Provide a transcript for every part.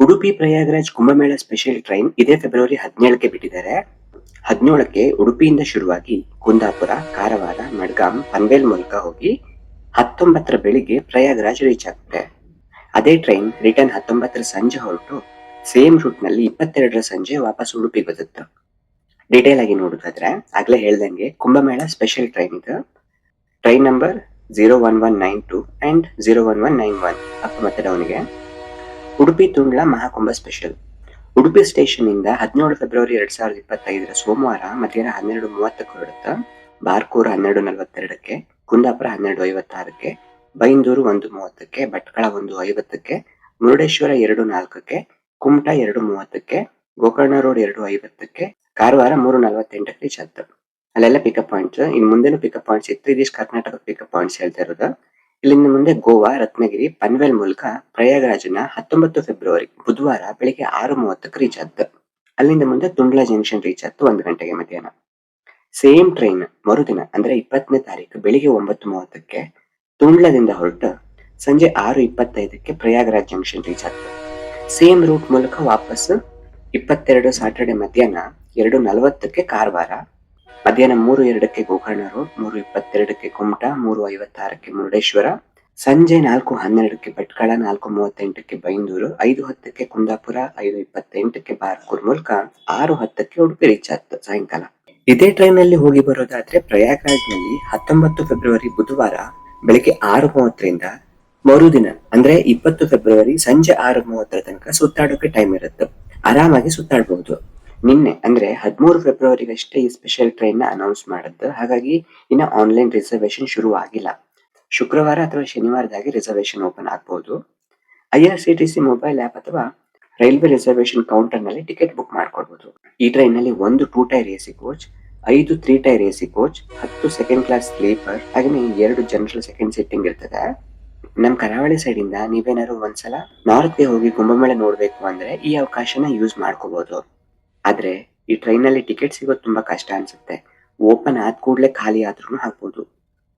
Udupi Prayagraj Kumbh Mela special train ಇದೇ February 17ಕ್ಕೆ ಬಿಟ್ಟಿದ್ದಾರೆ. 17ಕ್ಕೆ ಉಡುಪಿಯಿಂದ ಶುರುವಾಗಿ ಕುಂದಾಪುರ, ಕಾರವಾರ, ಮಡ್ಗಾಂ, ಪನ್ವೇಲ್ ಮೂಲಕ ಹೋಗಿ 19ರ ಬೆಳಿಗ್ಗೆ ಪ್ರಯಾಗರಾಜ್ ರೀಚ್ ಆಗುತ್ತೆ. ಅದೇ ಟ್ರೈನ್ ರಿಟರ್ನ್ 19ರ ಸಂಜೆ ಹೊರಟು ಸೇಮ್ ರೂಟ್ ನಲ್ಲಿ 22ರ ಸಂಜೆ ವಾಪಸ್ ಉಡುಪಿಗೆ ಬರುತ್ತೆ. ಡೀಟೇಲ್ ಆಗಿ ನೋಡೋದಾದ್ರೆ ಆಗ್ಲೇ ಹೇಳ್ದಂಗೆ ಕುಂಭಮೇಳ ಸ್ಪೆಷಲ್ ಟ್ರೈನ್ ಇದು. ಟ್ರೈನ್ ನಂಬರ್ 01192 ಅಂಡ್ 01191 ಅಪ್ ಮತ್ತೆ ಡೌನ್ಗೆ. ಉಡುಪಿ ತುಂಡ್ಲ ಮಹಾಕುಂಭ ಸ್ಪೆಷಲ್. ಉಡುಪಿ ಸ್ಟೇಷನ್ ಇಂದ 17 ಫೆಬ್ರವರಿ 2025 ಸೋಮವಾರ ಮಧ್ಯಾಹ್ನ 12:30ಕ್ಕೆ ಹೊರಡುತ್ತಾ ಬಾರ್ಕೂರು 12:42ಕ್ಕೆ, ಕುಂದಾಪುರ 12:56ಕ್ಕೆ, ಬೈಂದೂರು 1:30ಕ್ಕೆ, ಭಟ್ಕಳ 1:50ಕ್ಕೆ, ಮುರುಡೇಶ್ವರ 2:04ಕ್ಕೆ, ಕುಮಟಾ 2:30ಕ್ಕೆ, ಗೋಕರ್ಣ ರೋಡ್ 2:50ಕ್ಕೆ, ಕಾರವಾರ 3:48ಕ್ಕೆ ರೀಚ್ ಆಗುತ್ತೆ. ಅಲ್ಲೆಲ್ಲ ಪಿಕಪ್ ಪಾಯಿಂಟ್ಸ್. ಇನ್ನು ಮುಂದೆನೂ ಪಿಕಪ್ ಪಾಯಿಂಟ್ಸ್ ಇತ್ತು. ಇದಿಷ್ಟು ಕರ್ನಾಟಕ ಪಿಕಪ್ ಪಾಯಿಂಟ್ಸ್ ಹೇಳ್ತಾ ಇರೋದು. ಇಲ್ಲಿಂದ ಮುಂದೆ ಗೋವಾ, ರತ್ನಗಿರಿ, ಪನ್ವೇಲ್ ಮೂಲಕ ಪ್ರಯಾಗರಾಜ್ನ 19 ಫೆಬ್ರವರಿ ಬುಧವಾರ ಬೆಳಿಗ್ಗೆ 6:30ಕ್ಕೆ ರೀಚ್ ಆಗುತ್ತೆ. ಅಲ್ಲಿಂದ ಮುಂದೆ ತುಂಡ್ಲಾ ಜಂಕ್ಷನ್ ರೀಚ್ ಆಗುತ್ತೆ 1 ಗಂಟೆಗೆ ಮಧ್ಯಾಹ್ನ. ಸೇಮ್ ಟ್ರೈನ್ ಮರುದಿನ ಅಂದ್ರೆ 20ನೇ ತಾರೀಕು ಬೆಳಿಗ್ಗೆ 9:30ಕ್ಕೆ ತುಂಡ್ಲದಿಂದ ಹೊರಟು ಸಂಜೆ 6:25ಕ್ಕೆ ಪ್ರಯಾಗರಾಜ್ ಜಂಕ್ಷನ್ ರೀಚ್ ಆಗುತ್ತೆ. ಸೇಮ್ ರೂಟ್ ಮೂಲಕ ವಾಪಸ್ 22 ಸಾಟರ್ಡೆ ಮಧ್ಯಾಹ್ನ 2:40ಕ್ಕೆ ಕಾರವಾರ, ಮಧ್ಯಾಹ್ನ 3:02ಕ್ಕೆ ಗೋಕರ್ಣ ರೋಡ್, 3:22ಕ್ಕೆ ಕುಮಟಾ, 3:56ಕ್ಕೆ ಮುರುಡೇಶ್ವರ, ಸಂಜೆ 4:12ಕ್ಕೆ ಭಟ್ಕಳ, 4:38ಕ್ಕೆ ಬೈಂದೂರು, 5:10ಕ್ಕೆ ಕುಂದಾಪುರ, 5:28ಕ್ಕೆ ಬಾರ್ಕೂರ್ ಮೂಲಕ 6:10ಕ್ಕೆ ಉಡುಪಿ ರೀಚ್ ಆಗುತ್ತೆ ಸಾಯಂಕಾಲ. ಇದೇ ಟ್ರೈನ್ ನಲ್ಲಿ ಹೋಗಿ ಬರೋದಾದ್ರೆ ಪ್ರಯಾಗ್ರಾಜ್ ನಲ್ಲಿ 19 ಫೆಬ್ರವರಿ ಬುಧವಾರ ಬೆಳಿಗ್ಗೆ 6:30ರಿಂದ ಮರುದಿನ ಅಂದ್ರೆ 20 ಫೆಬ್ರವರಿ ಸಂಜೆ 6:30 ತನಕ ಸುತ್ತಾಡೋಕೆ ಟೈಮ್ ಇರುತ್ತೆ. ಆರಾಮಾಗಿ ಸುತ್ತಾಡಬಹುದು. ನಿನ್ನೆ ಅಂದ್ರೆ 13 ಫೆಬ್ರವರಿಗಷ್ಟೇ ಈ ಸ್ಪೆಷಲ್ ಟ್ರೈನ್ ನ ಅನೌನ್ಸ್ ಮಾಡಿದ್ದು. ಹಾಗಾಗಿ ಇನ್ನ ಆನ್ಲೈನ್ ರಿಸರ್ವೇಶನ್ ಶುರು ಆಗಿಲ್ಲ. ಶುಕ್ರವಾರ ಅಥವಾ ಶನಿವಾರದಾಗಿ ರಿಸರ್ವೇಶನ್ ಓಪನ್ ಆಗಬಹುದು. IRCTC ಮೊಬೈಲ್ ಆಪ್ ಅಥವಾ ರೈಲ್ವೆ ರಿಸರ್ವೇಶನ್ ಕೌಂಟರ್ ನಲ್ಲಿ ಟಿಕೆಟ್ ಬುಕ್ ಮಾಡ್ಕೊಳ್ಬಹುದು. ಈ ಟ್ರೈನ್ ನಲ್ಲಿ 1 2 tyre AC coach, 5 3 tyre AC coach, 10 second class sleeper, ಹಾಗೆ 2 ಜನರಲ್ ಸೆಕೆಂಡ್ ಸಿಟ್ಟಿಂಗ್ ಇರ್ತದೆ. ನಮ್ ಕರಾವಳಿ ಸೈಡ್ ಇಂದ ನೀವೇನಾದ್ರು ಒಂದ್ಸಲ ನಾರ್ತ್ ಗೆ ಹೋಗಿ ಕುಂಭಮೇಳ ನೋಡ್ಬೇಕು ಅಂದ್ರೆ ಈ ಅವಕಾಶನ ಯೂಸ್ ಮಾಡ್ಕೋಬಹುದು. ಆದ್ರೆ ಈ ಟ್ರೈನ್ ನಲ್ಲಿ ಟಿಕೆಟ್ ಸಿಗೋದು ತುಂಬಾ ಕಷ್ಟ ಅನ್ಸುತ್ತೆ. ಓಪನ್ ಆದ ಕೂಡಲೇ ಖಾಲಿ ಆದ್ರೂ ಹಾಕ್ಬೋದು.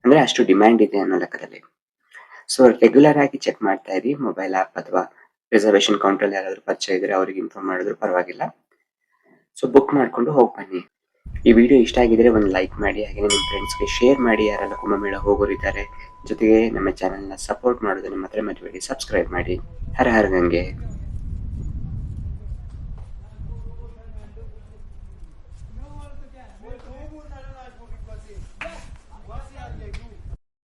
ಅಂದ್ರೆ ಅಷ್ಟು ಡಿಮ್ಯಾಂಡ್ ಇದೆ ಅನ್ನೋ ಲೆಕ್ಕದಲ್ಲಿ. ಸೊ ರೆಗ್ಯುಲರ್ ಆಗಿ ಚೆಕ್ ಮಾಡ್ತಾ ಇರಿ. ಮೊಬೈಲ್ ಆಪ್ ಅಥವಾ ರಿಸರ್ವೇಶನ್ ಕೌಂಟರ್ ಯಾರಾದ್ರೂ ಪರಿಚಯ ಇದ್ರೆ ಅವ್ರಿಗೆ ಇನ್ಫಾರ್ಮ್ ಮಾಡಿದ್ರು ಪರವಾಗಿಲ್ಲ. ಸೊ ಬುಕ್ ಮಾಡ್ಕೊಂಡು ಹೋಗಿ ಬನ್ನಿ. ಈ ವಿಡಿಯೋ ಇಷ್ಟ ಆಗಿದ್ರೆ ಒಂದು ಲೈಕ್ ಮಾಡಿ, ಹಾಗೆ ನಿಮ್ಮ ಫ್ರೆಂಡ್ಸ್ಗೆ ಶೇರ್ ಮಾಡಿ ಯಾರೆಲ್ಲ ಕುಂಭಮೇಳ ಹೋಗೋರಿದ್ದಾರೆ. ಜೊತೆಗೆ ನಮ್ಮ ಚಾನೆಲ್ನ ಸಪೋರ್ಟ್ ಮಾಡೋದು ನಿಮ್ಮ ಹತ್ರ ಮರಿಬೇಡಿ. ಸಬ್ಸ್ಕ್ರೈಬ್ ಮಾಡಿ. ಹರ ಹರ ಗಂಗೆ.